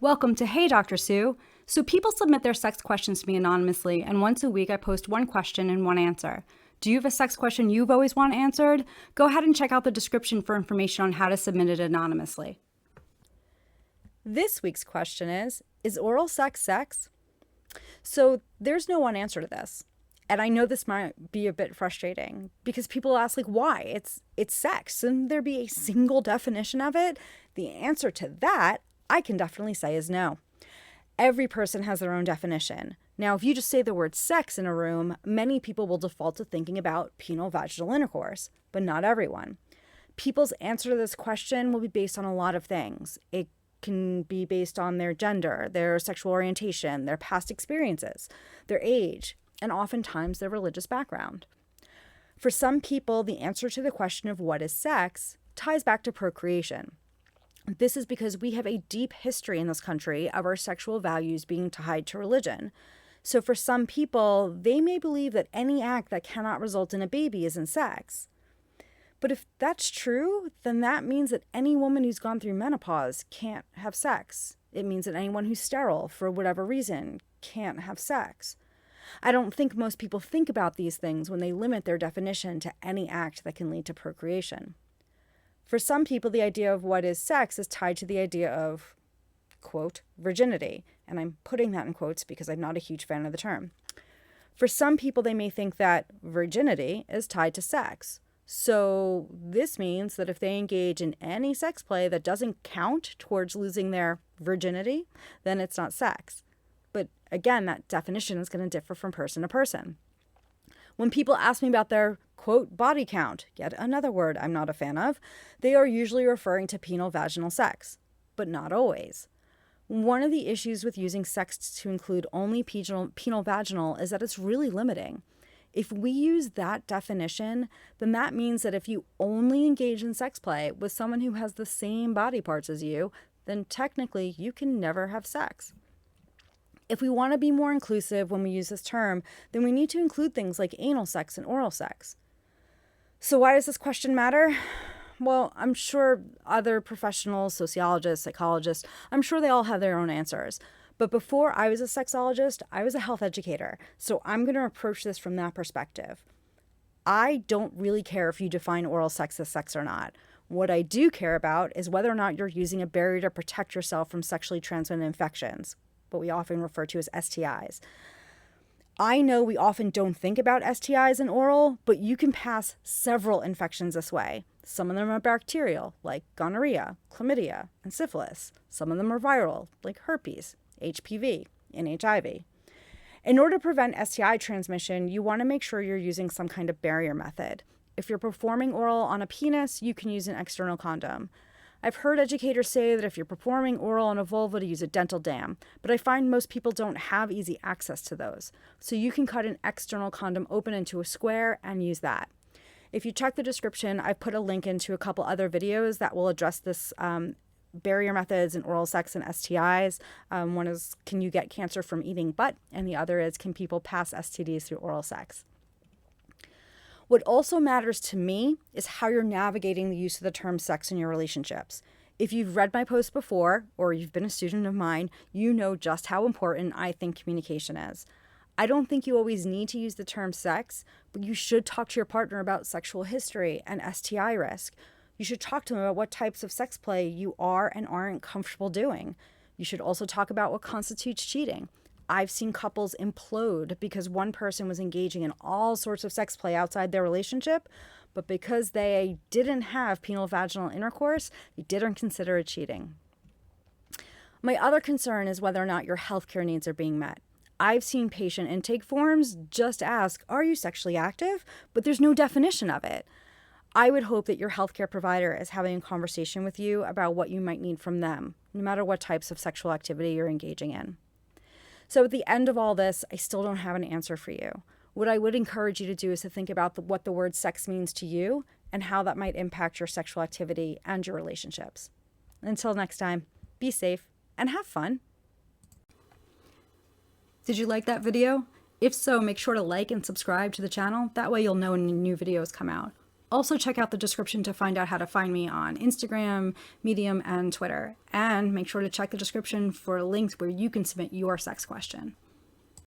Welcome to Hey Dr. Sue. So people submit their sex questions to me anonymously, and once a week I post one question and one answer. Do you have a sex question you've always wanted answered? Go ahead and check out the description for information on how to submit it anonymously. This week's question is oral sex sex? So there's no one answer to this. And I know this might be a bit frustrating because people ask, why? It's sex. Shouldn't there be a single definition of it? The answer to that, I can definitely say, is no. Every person has their own definition. Now, if you just say the word sex in a room, many people will default to thinking about penile vaginal intercourse, but not everyone. People's answer to this question will be based on a lot of things. It can be based on their gender, their sexual orientation, their past experiences, their age, and oftentimes their religious background. For some people, the answer to the question of what is sex ties back to procreation. This is because we have a deep history in this country of our sexual values being tied to religion. So for some people, they may believe that any act that cannot result in a baby isn't sex. But if that's true, then that means that any woman who's gone through menopause can't have sex. It means that anyone who's sterile for whatever reason can't have sex. I don't think most people think about these things when they limit their definition to any act that can lead to procreation. For some people, the idea of what is sex is tied to the idea of, quote, virginity. And I'm putting that in quotes because I'm not a huge fan of the term. For some people, they may think that virginity is tied to sex. So this means that if they engage in any sex play that doesn't count towards losing their virginity, then it's not sex. But again, that definition is going to differ from person to person. When people ask me about their, quote, body count, yet another word I'm not a fan of, they are usually referring to penile vaginal sex, but not always. One of the issues with using sex to include only penile vaginal is that it's really limiting. If we use that definition, then that means that if you only engage in sex play with someone who has the same body parts as you, then technically you can never have sex. If we want to be more inclusive when we use this term, then we need to include things like anal sex and oral sex. So why does this question matter? Well, I'm sure other professionals, sociologists, psychologists, I'm sure they all have their own answers. But before I was a sexologist, I was a health educator. So I'm going to approach this from that perspective. I don't really care if you define oral sex as sex or not. What I do care about is whether or not you're using a barrier to protect yourself from sexually transmitted infections, what we often refer to as STIs. I know we often don't think about STIs in oral, but you can pass several infections this way. Some of them are bacterial, like gonorrhea, chlamydia, and syphilis. Some of them are viral, like herpes, HPV, and HIV. In order to prevent STI transmission, you want to make sure you're using some kind of barrier method. If you're performing oral on a penis, you can use an external condom. I've heard educators say that if you're performing oral on a vulva, to use a dental dam, but I find most people don't have easy access to those. So you can cut an external condom open into a square and use that. If you check the description, I've put a link into a couple other videos that will address this barrier methods in oral sex and STIs. One is, can you get cancer from eating butt? And the other is, can people pass STDs through oral sex? What also matters to me is how you're navigating the use of the term sex in your relationships. If you've read my posts before, or you've been a student of mine, you know just how important I think communication is. I don't think you always need to use the term sex, but you should talk to your partner about sexual history and STI risk. You should talk to them about what types of sex play you are and aren't comfortable doing. You should also talk about what constitutes cheating. I've seen couples implode because one person was engaging in all sorts of sex play outside their relationship, but because they didn't have penile vaginal intercourse, they didn't consider it cheating. My other concern is whether or not your healthcare needs are being met. I've seen patient intake forms just ask, are you sexually active? But there's no definition of it. I would hope that your healthcare provider is having a conversation with you about what you might need from them, no matter what types of sexual activity you're engaging in. So at the end of all this, I still don't have an answer for you. What I would encourage you to do is to think about what the word sex means to you and how that might impact your sexual activity and your relationships. Until next time, be safe and have fun. Did you like that video? If so, make sure to like and subscribe to the channel. That way you'll know when new videos come out. Also, check out the description to find out how to find me on Instagram, Medium, and Twitter. And make sure to check the description for links where you can submit your sex question.